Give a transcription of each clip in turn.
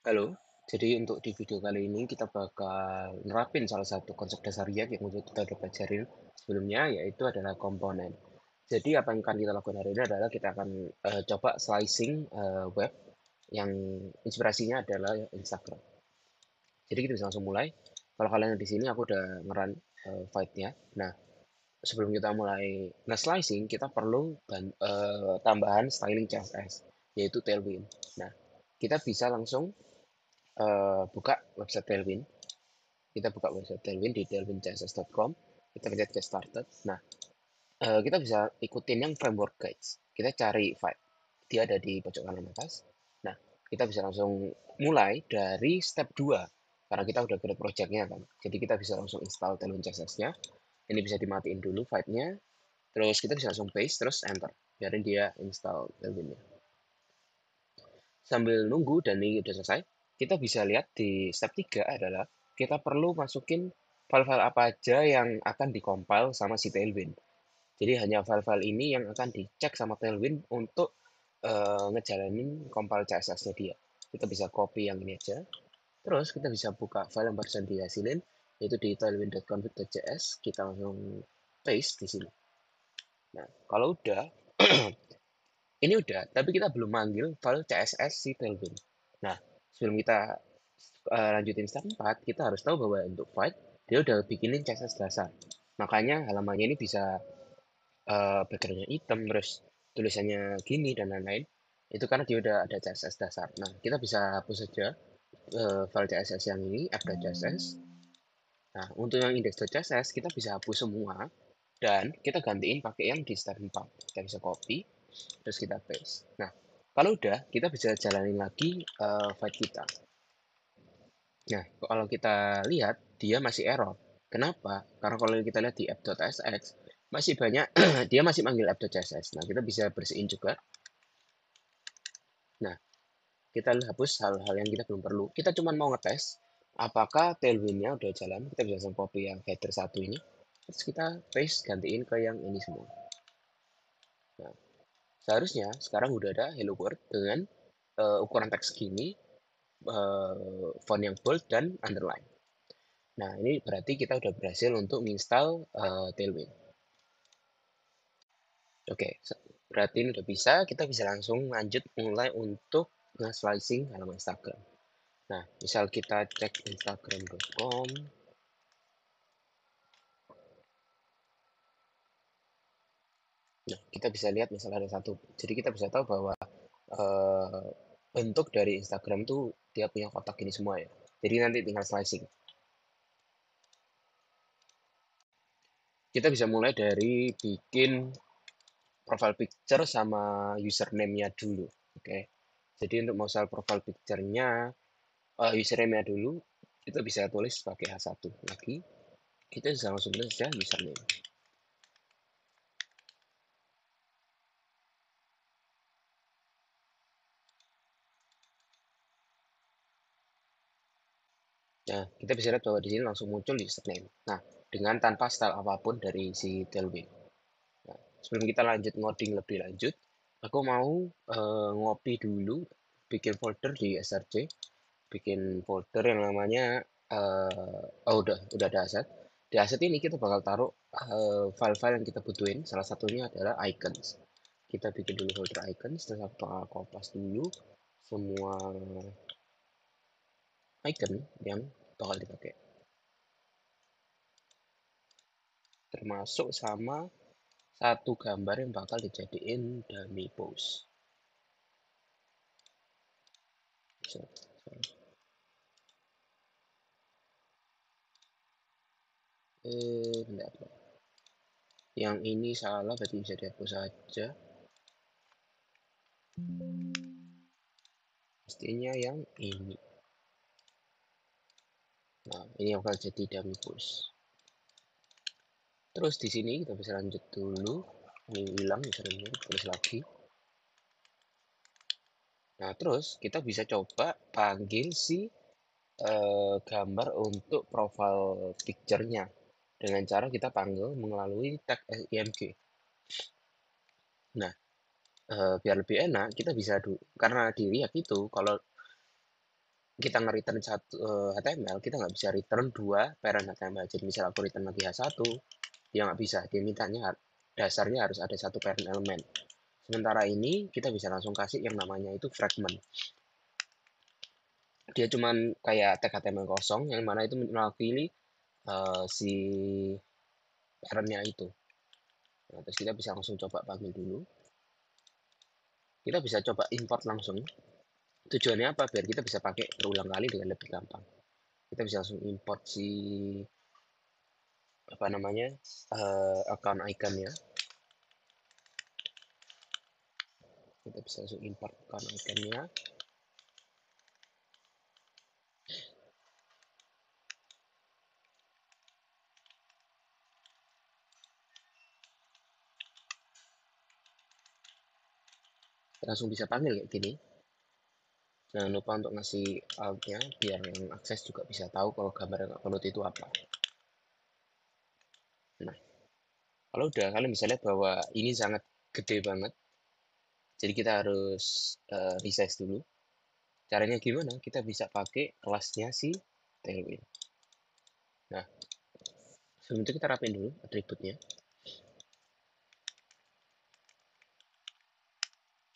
Halo, jadi untuk di video kali ini kita bakal nerapin salah satu konsep dasar React yang kita udah pelajarin sebelumnya, yaitu adalah komponen. Jadi apa yang akan kita lakukan hari ini adalah kita akan coba slicing web yang inspirasinya adalah Instagram. Jadi kita bisa langsung mulai. Kalau kalian di sini aku udah ngeran file-nya. Nah, sebelum kita mulai nge-slicing, kita perlu tambahan styling CSS, yaitu Tailwind. Nah, kita bisa langsung buka website Tailwind. Kita buka website Tailwind di tailwindcss.com. Kita pencet get started. Nah, kita bisa ikutin yang framework guides. Kita cari file. Dia ada di pojok kanan atas. Nah, kita bisa langsung mulai dari step 2. Karena kita udah create project-nya kan. Jadi kita bisa langsung install Tailwind CSS-nya. Ini bisa dimatiin dulu file-nya. Terus kita bisa langsung paste, terus enter. Biarin dia install Tailwind-nya. Sambil nunggu dan ini udah selesai, kita bisa lihat di step 3 adalah kita perlu masukin file-file apa aja yang akan dikompil sama si Tailwind. Jadi hanya file-file ini yang akan dicek sama Tailwind untuk ngejalanin compile CSS-nya dia. Kita bisa copy yang ini aja. Terus kita bisa buka file yang barusan dihasilin, yaitu di tailwind.config.js. Kita langsung paste di sini. Nah, kalau udah, ini udah, tapi kita belum manggil file CSS si Tailwind. Nah, sebelum kita lanjutin step 4, kita harus tahu bahwa untuk Fight, dia udah bikinin CSS dasar. Makanya halamannya ini bisa backgroundnya hitam, terus tulisannya gini, dan lain-lain. Itu karena dia udah ada CSS dasar. Nah, kita bisa hapus saja file CSS yang ini, app.css. Nah, untuk yang index.css, kita bisa hapus semua, dan kita gantiin pakai yang di step 4. Kita bisa copy, terus kita paste. Nah, kalau udah, kita bisa jalanin lagi fight kita. Nah, kalau kita lihat, dia masih error. Kenapa? Karena kalau kita lihat di app.sx, masih banyak, dia masih manggil app.css. Nah, kita bisa bersihin juga. Nah, kita hapus hal-hal yang kita belum perlu. Kita cuma mau ngetes apakah tailwind-nya udah jalan. Kita bisa langsung copy yang header satu ini. Terus kita paste, gantiin ke yang ini semua. Nah, seharusnya sekarang udah ada hello world dengan ukuran teks segini, font yang bold, dan underline. Nah, ini berarti kita udah berhasil untuk install Tailwind. Oke, berarti ini udah bisa. Kita bisa langsung lanjut mulai untuk nge-slicing halaman Instagram. Nah, misal kita cek instagram.com. Nah, kita bisa lihat misalnya ada satu. Jadi kita bisa tahu bahwa eh, bentuk dari Instagram tuh dia punya kotak ini semua ya. Jadi nanti tinggal slicing. Kita bisa mulai dari bikin profile picture sama username-nya dulu. Oke. Jadi untuk masalah profile picture-nya, username-nya dulu, kita bisa tulis pakai H1 lagi. Kita bisa langsung tulis saja username. Nah, kita bisa lihat bahwa di sini langsung muncul username. Nah, dengan tanpa style apapun dari si Tailwind. Nah, sebelum kita lanjut ngoding lebih lanjut, aku mau ngopi dulu, bikin folder di src, bikin folder yang namanya udah ada aset. Di aset ini kita bakal taruh file-file yang kita butuhin. Salah satunya adalah icons. Kita bikin dulu folder icons, terus aku bakal kopas dulu semua icon yang bakal dipakai, termasuk sama satu gambar yang bakal dijadiin dummy post. So, bentar. Yang ini salah, berarti bisa dihapus saja. Pastinya yang ini. Nah, ini yang bakal jadi dummy post. Terus di sini kita bisa lanjut dulu. Ini hilang, misalnya tulis lagi. Nah, terus kita bisa coba panggil si gambar untuk profile picture-nya dengan cara kita panggil melalui tag img. Nah, biar lebih enak kita bisa karena di React itu kalau kita nge-return satu HTML, kita nggak bisa return dua parent HTML. Jadi misal aku return lagi H1, dia nggak bisa. Dia mintanya dasarnya harus ada satu parent element. Sementara ini kita bisa langsung kasih yang namanya itu fragment. Dia cuman kayak tag HTML kosong yang mana itu mewakili si parentnya itu. Nah, terus kita bisa langsung coba panggil dulu. Kita bisa coba import langsung. Tujuannya apa? Biar kita bisa pakai berulang kali dengan lebih gampang. Kita bisa langsung import si apa namanya account iconnya. Kita bisa langsung import account iconnya. Langsung bisa panggil kayak gini. Jangan lupa untuk ngasih alt-nya biar yang akses juga bisa tahu kalau gambar yang upload itu apa. Nah, kalau udah kalian bisa lihat bahwa ini sangat gede banget. Jadi kita harus resize dulu. Caranya gimana? Kita bisa pakai kelasnya si Tailwind. Nah, sebelum itu kita rapin dulu atributnya.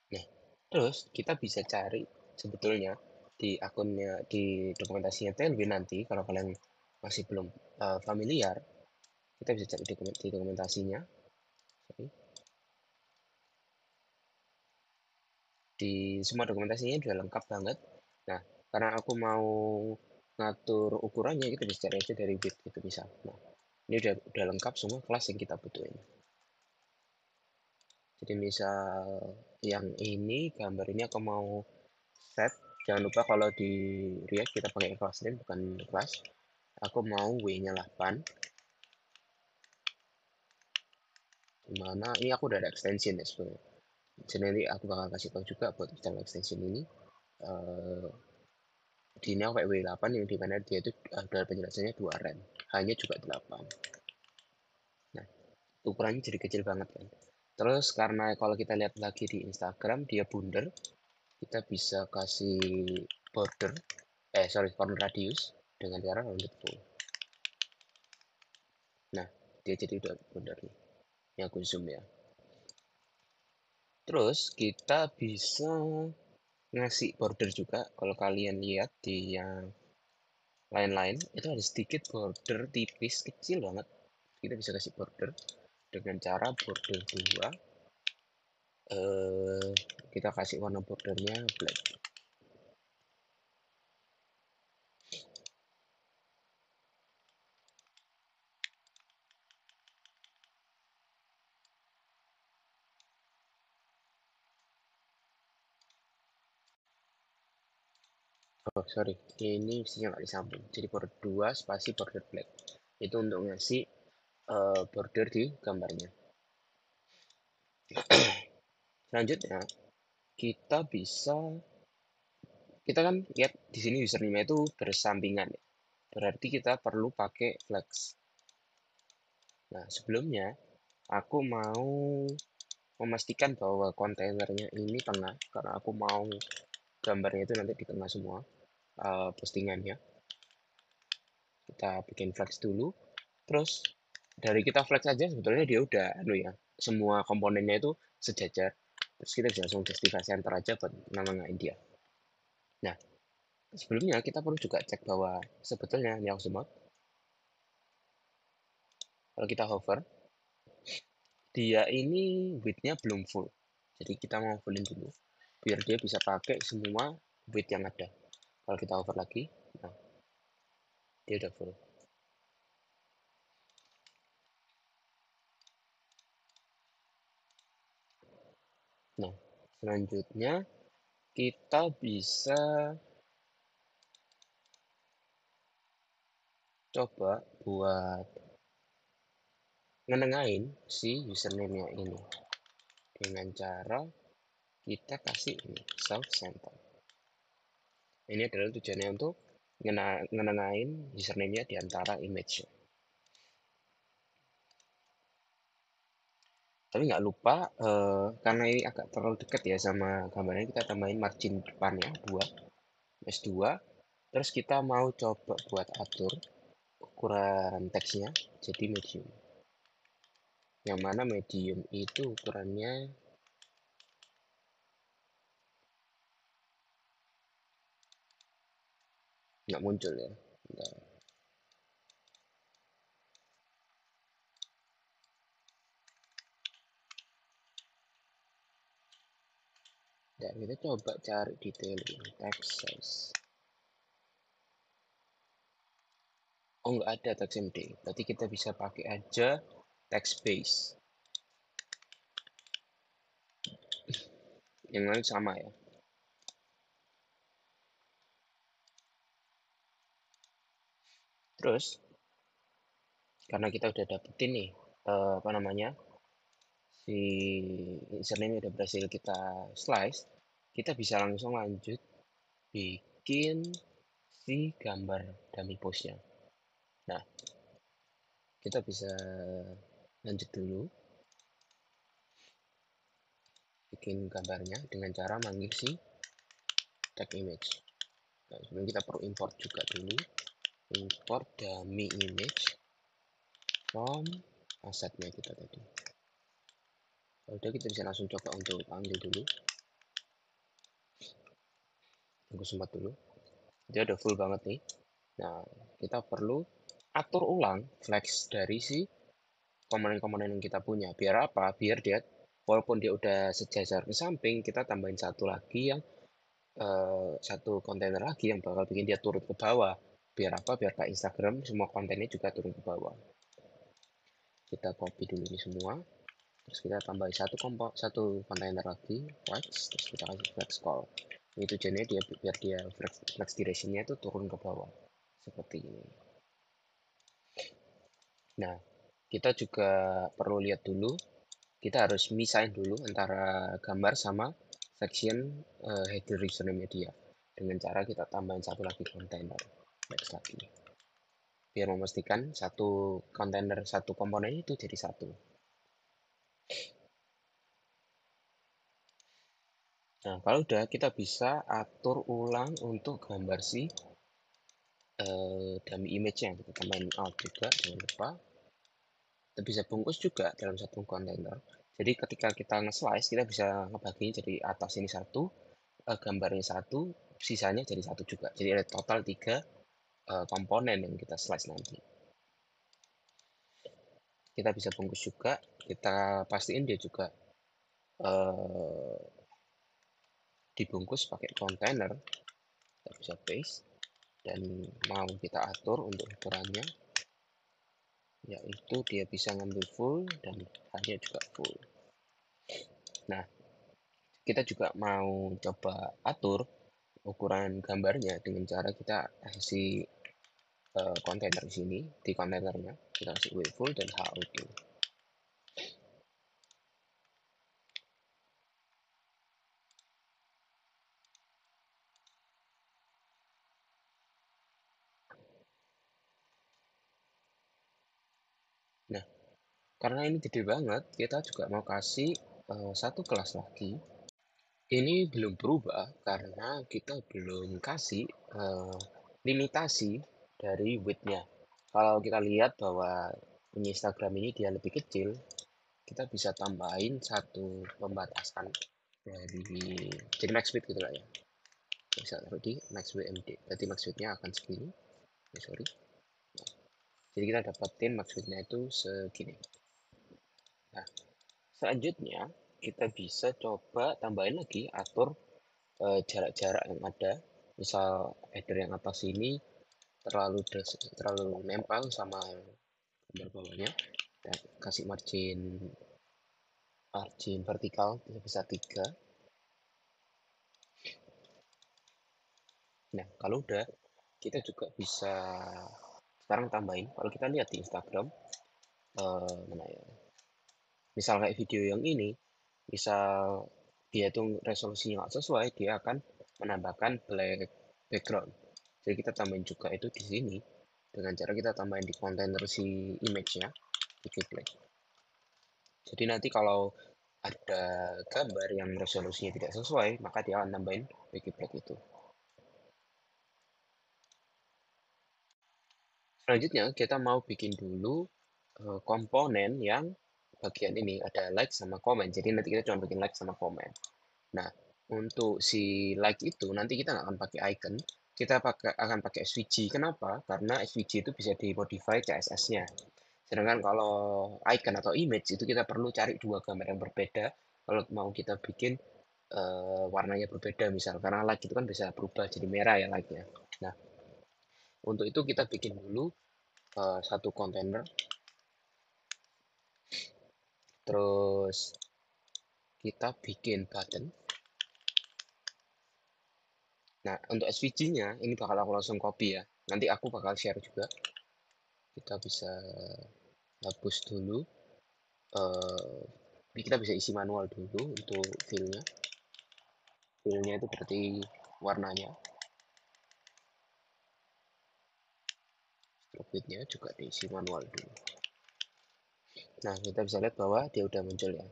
Nah, terus kita bisa cari sebetulnya di akunnya di dokumentasinya Tailwind nanti kalau kalian masih belum familiar, kita bisa cari di dokumentasinya. Sorry. Di semua dokumentasinya sudah lengkap banget. Nah, karena aku mau ngatur ukurannya, kita bisa cari aja dari bit itu bisa. Nah, ini udah lengkap semua kelas yang kita butuhin. Jadi misal yang ini gambar ini aku mau set, jangan lupa kalau di React kita pakai class name bukan kelas. Aku mau w-nya 8. Dimana ini aku udah ada extension ya sebenarnya. Jadi nanti aku bakal kasih tahu juga buat install extension ini. Uh, di ini aku pakai W8 yang dimana dia itu ada penjelasannya 2 rem, hanya juga 8. Nah, ukurannya jadi kecil banget kan. Terus karena kalau kita lihat lagi di Instagram dia bundar, kita bisa kasih border, corner radius dengan cara rounded full. Nah, dia jadi udah bundar nih. Yang aku zoom ya. Terus kita bisa ngasih border juga. Kalau kalian lihat di yang lain-lain, itu ada sedikit border tipis, kecil banget. Kita bisa kasih border dengan cara border 2. Kita kasih warna bordernya black. Oh, sorry. Ini mestinya nggak disambung. Jadi border 2 spasi border black. Itu untuk ngasih border di gambarnya. Selanjutnya, kita bisa kita kan lihat di sini username itu bersampingan ya. Berarti kita perlu pakai flex. Nah, sebelumnya aku mau memastikan bahwa kontainernya ini tengah karena aku mau gambarnya itu nanti di tengah semua postingannya. Kita bikin flex dulu. Terus dari kita flex aja sebetulnya dia udah ya, semua komponennya itu sejajar. Terus kita bisa langsung justify center aja buat namain dia. Nah, sebelumnya kita perlu juga cek bahwa sebetulnya ini aku zoom out. Kalau kita hover, dia ini width-nya belum full. Jadi kita mau fullin dulu biar dia bisa pakai semua width yang ada. Kalau kita hover lagi, nah dia udah full. Nah, selanjutnya kita bisa coba buat ngenengahin si username-nya ini dengan cara kita kasih ini self center. Ini adalah tujuannya untuk ngenengahin username-nya di antara image. Tapi nggak lupa karena ini agak terlalu dekat ya sama gambarnya, kita tambahin margin depannya 2 s 2 Terus kita mau coba buat atur ukuran teksnya jadi medium. Yang mana medium itu ukurannya nggak muncul ya. Bentar. Dan kita coba cari detail text size. Oh, nggak ada text MD. Berarti kita bisa pakai aja text base. Yang lain sama ya. Terus, karena kita udah dapetin nih, apa namanya, si username udah berhasil kita slice, kita bisa langsung lanjut bikin si gambar dummy postnya. Nah, kita bisa lanjut dulu bikin gambarnya dengan cara manggil si tag image. Nah, sebelum kita perlu import juga dulu, import dummy image from asetnya kita tadi. Udah, kita bisa langsung coba untuk panggil dulu, tunggu sempat dulu, dia udah full banget nih. Nah, kita perlu atur ulang flex dari si komponen-komponen yang kita punya. Biar apa? Biar dia, walaupun dia udah sejajar ke samping, kita tambahin satu lagi yang satu kontainer lagi yang bakal bikin dia turun ke bawah. Biar apa? Biar kayak Instagram semua kontennya juga turun ke bawah. Kita copy dulu ini semua, terus kita tambahin satu kontainer lagi flex, terus kita kasih flex call. Ini tujuannya dia biar dia flex directionnya itu turun ke bawah seperti ini. Nah, kita juga perlu lihat dulu, kita harus misahin dulu antara gambar sama section header username media dengan cara kita tambahin satu lagi kontainer next lagi, biar memastikan satu kontainer satu komponen itu jadi satu. Nah, kalau udah, kita bisa atur ulang untuk gambar si dummy image-nya. Kita tambahin alt juga, jangan lupa. Kita bisa bungkus juga dalam satu kontainer. Jadi ketika kita nge-slice, kita bisa ngebagiin jadi atas ini satu, gambarnya satu, sisanya jadi satu juga. Jadi ada total 3 komponen yang kita slice nanti. Kita bisa bungkus juga, kita pastiin dia juga uh, dibungkus pakai kontainer. Kita bisa paste, dan mau kita atur untuk ukurannya, yaitu dia bisa ngambil full dan hanya juga full. Nah, kita juga mau coba atur ukuran gambarnya dengan cara kita kasih kontainer di sini, di kontainernya kita kasih width full dan HOD. Nah, karena ini gede banget, kita juga mau kasih satu kelas lagi. Ini belum berubah karena kita belum kasih limitasi dari width-nya. Kalau kita lihat bahwa punya Instagram ini dia lebih kecil, kita bisa tambahin satu pembatasan dari, jadi max width gitu lah ya. Bisa taruh di max width MD. Berarti max width-nya akan segini. Sorry. Jadi kita dapetin max width-nya itu segini. Nah, selanjutnya kita bisa coba tambahin lagi, atur jarak-jarak yang ada. Misal header yang atas ini terlalu nempel sama gambar bawahnya, kita kasih margin margin vertikal bisa 3. Nah, kalau udah, kita juga bisa sekarang tambahin, kalau kita lihat di Instagram, mana ya, misal kayak video yang ini, misal dia itu resolusinya nggak sesuai, dia akan menambahkan black background. Jadi kita tambahin juga itu di sini dengan cara kita tambahin di kontainer si image-nya, di black. Jadi nanti kalau ada gambar yang resolusinya tidak sesuai, maka dia akan tambahin wiki black itu. Selanjutnya kita mau bikin dulu komponen yang bagian ini ada like sama komen. Jadi nanti kita cuma bikin like sama komen. Nah, untuk si like itu nanti kita nggak akan pakai icon, kita akan pakai SVG. Kenapa? Karena SVG itu bisa dimodify CSS-nya. Sedangkan kalau icon atau image itu kita perlu cari dua gambar yang berbeda kalau mau kita bikin warnanya berbeda misal. Karena like itu kan bisa berubah jadi merah ya like-nya. Nah, untuk itu kita bikin dulu satu kontainer, terus kita bikin button. Nah, untuk SVG-nya ini bakal aku langsung copy ya. Nanti aku bakal share juga. Kita bisa hapus dulu. Kita bisa isi manual dulu untuk fill-nya. Fill-nya itu berarti warnanya. Stroke width-nya juga diisi manual dulu. Nah, kita bisa lihat bahwa dia udah muncul ya.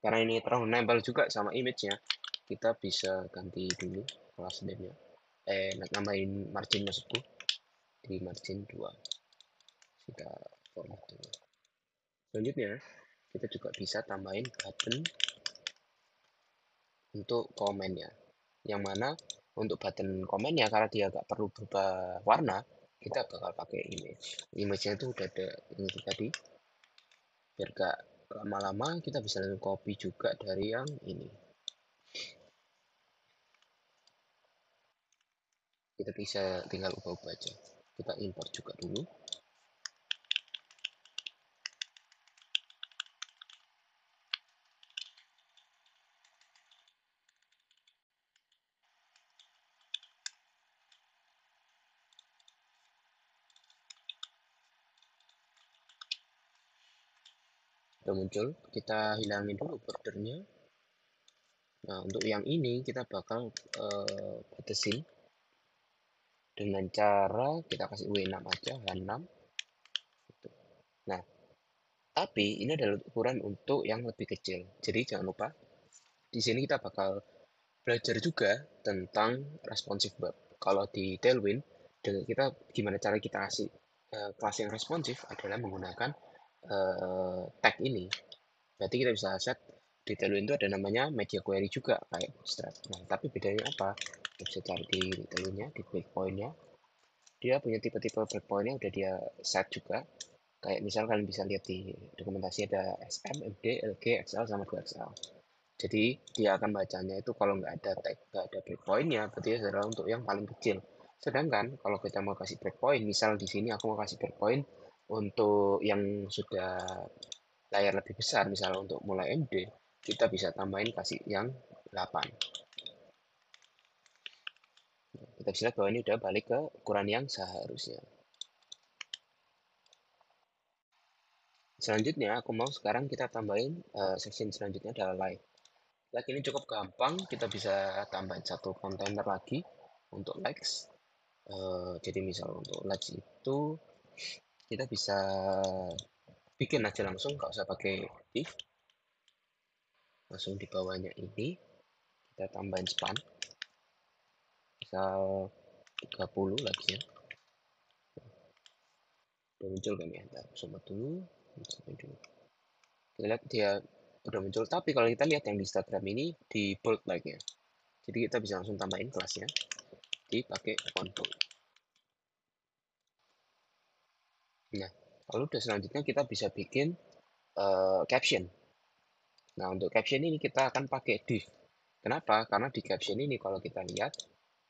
Karena ini terlalu nempel juga sama image-nya, kita bisa ganti dulu kelas name-nya. Nambahin margin maksudku di margin 2. Kita format dulu. Selanjutnya, kita juga bisa tambahin button untuk komennya. Yang mana untuk button komennya, karena dia nggak perlu berubah warna, kita bakal pakai image. Image-nya itu udah ada ini tadi. Biar gak lama-lama, kita bisa langsung copy juga dari yang ini. Kita bisa tinggal ubah-ubah aja. Kita import juga dulu. Udah muncul, kita hilangin dulu bordernya. Nah, untuk yang ini kita bakal batasin dengan cara kita kasih W6 aja, H6. Gitu. Nah, tapi ini adalah ukuran untuk yang lebih kecil. Jadi jangan lupa, di sini kita bakal belajar juga tentang responsive web. Kalau di Tailwind, dengan kita gimana cara kita kasih kelas yang responsif adalah menggunakan tag ini. Berarti kita bisa set di Tailwind itu ada namanya media query juga kayak Bootstrap. Nah, tapi bedanya apa? Kita bisa cari di Tailwindnya, di breakpoint-nya. Dia punya tipe-tipe breakpoint-nya udah dia set juga. Kayak misal kalian bisa lihat di dokumentasi ada SM, MD, LG, XL, sama 2XL. Jadi dia akan bacanya itu kalau nggak ada tag, nggak ada breakpoint-nya, berarti adalah untuk yang paling kecil. Sedangkan kalau kita mau kasih breakpoint, misal di sini aku mau kasih breakpoint untuk yang sudah layar lebih besar, misalnya untuk mulai MD, kita bisa tambahin kasih yang 8. Kita bisa lihat bahwa ini udah balik ke ukuran yang seharusnya. Selanjutnya, aku mau sekarang kita tambahin section selanjutnya adalah like. Like ini cukup gampang, kita bisa tambahin satu kontainer lagi untuk likes. Jadi misal untuk likes itu kita bisa bikin aja langsung, nggak usah pakai if. Langsung di bawahnya ini kita tambahin span, misal 30 lagi ya. Udah muncul kan ya, ntar sobat dulu, sampai dulu. Kita lihat dia udah muncul, tapi kalau kita lihat yang di Instagram ini di bold like-nya. Jadi kita bisa langsung tambahin kelasnya, dipakai font bold. Nah, lalu udah selanjutnya kita bisa bikin caption. Nah, untuk caption ini kita akan pakai div. Kenapa? Karena di caption ini kalau kita lihat,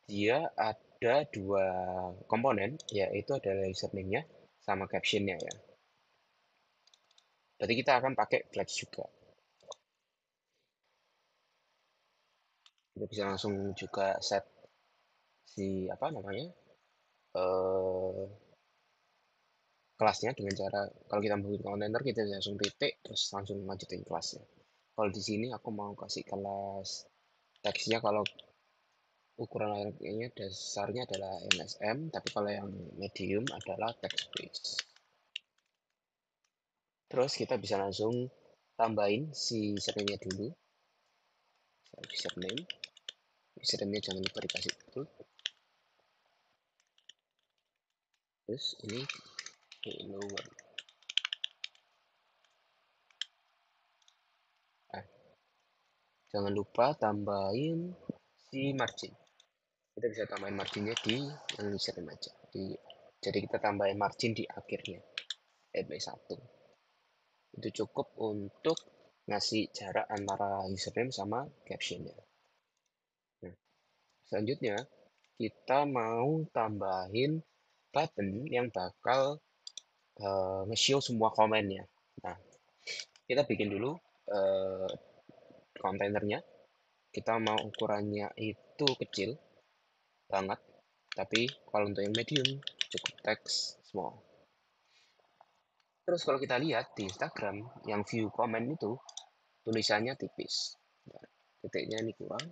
dia ada dua komponen, yaitu adalah username-nya sama caption-nya ya. Berarti kita akan pakai flex juga. Kita bisa langsung juga set si apa namanya eh kelasnya dengan cara kalau kita membuat kontainer kita bisa langsung titik terus langsung lanjutin kelasnya. Kalau di sini aku mau kasih kelas teksnya kalau ukuran layarnya dasarnya adalah MSM, tapi kalau yang medium adalah text based. Terus kita bisa langsung tambahin si username-nya dulu. Username, username-nya jangan lupa dikasih betul. Terus ini hello world. Nah, jangan lupa tambahin si margin. Kita bisa tambahin marginnya di username aja. Jadi kita tambahin margin di akhirnya, by 1. Itu cukup untuk ngasih jarak antara username sama captionnya. Nah, selanjutnya kita mau tambahin button yang bakal nge-show semua komennya. Nah, kita bikin dulu uh, kontainernya. Kita mau ukurannya itu kecil banget, tapi kalau untuk yang medium cukup teks small. Terus kalau kita lihat di Instagram yang view komen itu tulisannya tipis. Bentar, titiknya ini kurang.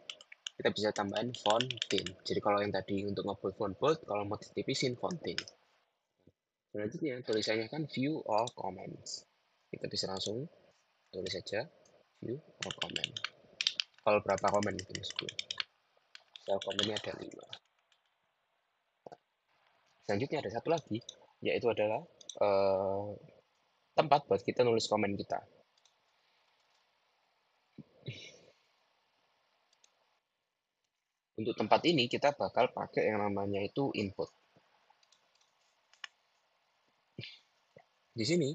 Kita bisa tambahin font thin. Jadi kalau yang tadi untuk ngebuat font bold, kalau mau ditipisin font thin. Selanjutnya tulisannya kan view all comments. Kita bisa langsung tulis saja view all comment. Kalau berapa komen itu maksudnya. Soal komennya ada 5. Selanjutnya ada satu lagi, yaitu adalah eh, tempat buat kita nulis komen kita. Untuk tempat ini kita bakal pakai yang namanya itu input. Di sini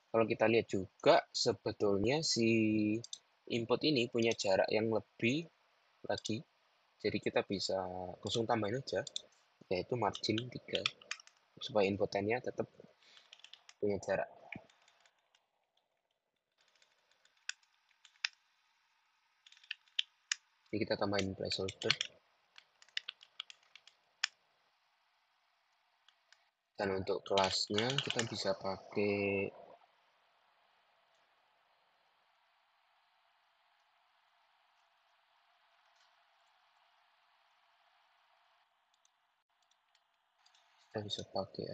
kalau kita lihat juga sebetulnya si input ini punya jarak yang lebih lagi. Jadi kita bisa langsung tambahin aja yaitu margin 3 supaya inputannya tetap punya jarak. Jadi kita tambahin placeholder. Dan untuk kelasnya kita bisa pakai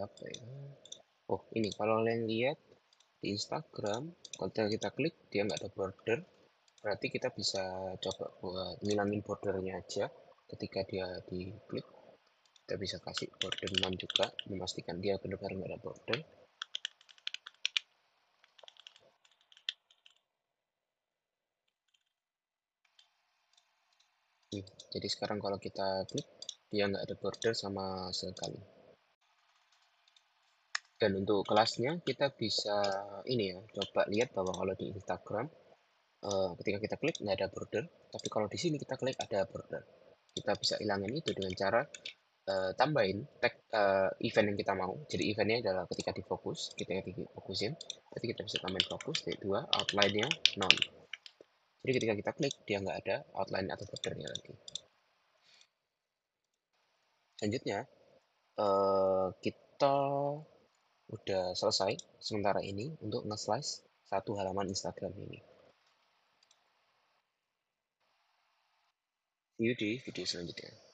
apa ya? Oh, ini kalau kalian lihat di Instagram, kalau kita klik dia nggak ada border, berarti kita bisa coba buat ngilangin bordernya aja ketika dia diklik. Kita bisa kasih border none juga, memastikan dia benar-benar nggak ada border. Jadi sekarang kalau kita klik, dia nggak ada border sama sekali. Dan untuk kelasnya kita bisa ini ya, coba lihat bahwa kalau di Instagram ketika kita klik nggak ada border, tapi kalau di sini kita klik ada border. Kita bisa hilangin itu dengan cara tambahin tag event yang kita mau. Jadi eventnya adalah ketika difokus, kita difokusin, berarti kita bisa tambahin fokus, titik 2, outline-nya none. Jadi ketika kita klik, dia nggak ada outline atau bordernya lagi. Selanjutnya, kita udah selesai sementara ini untuk nge-slice satu halaman Instagram ini. See you di video selanjutnya.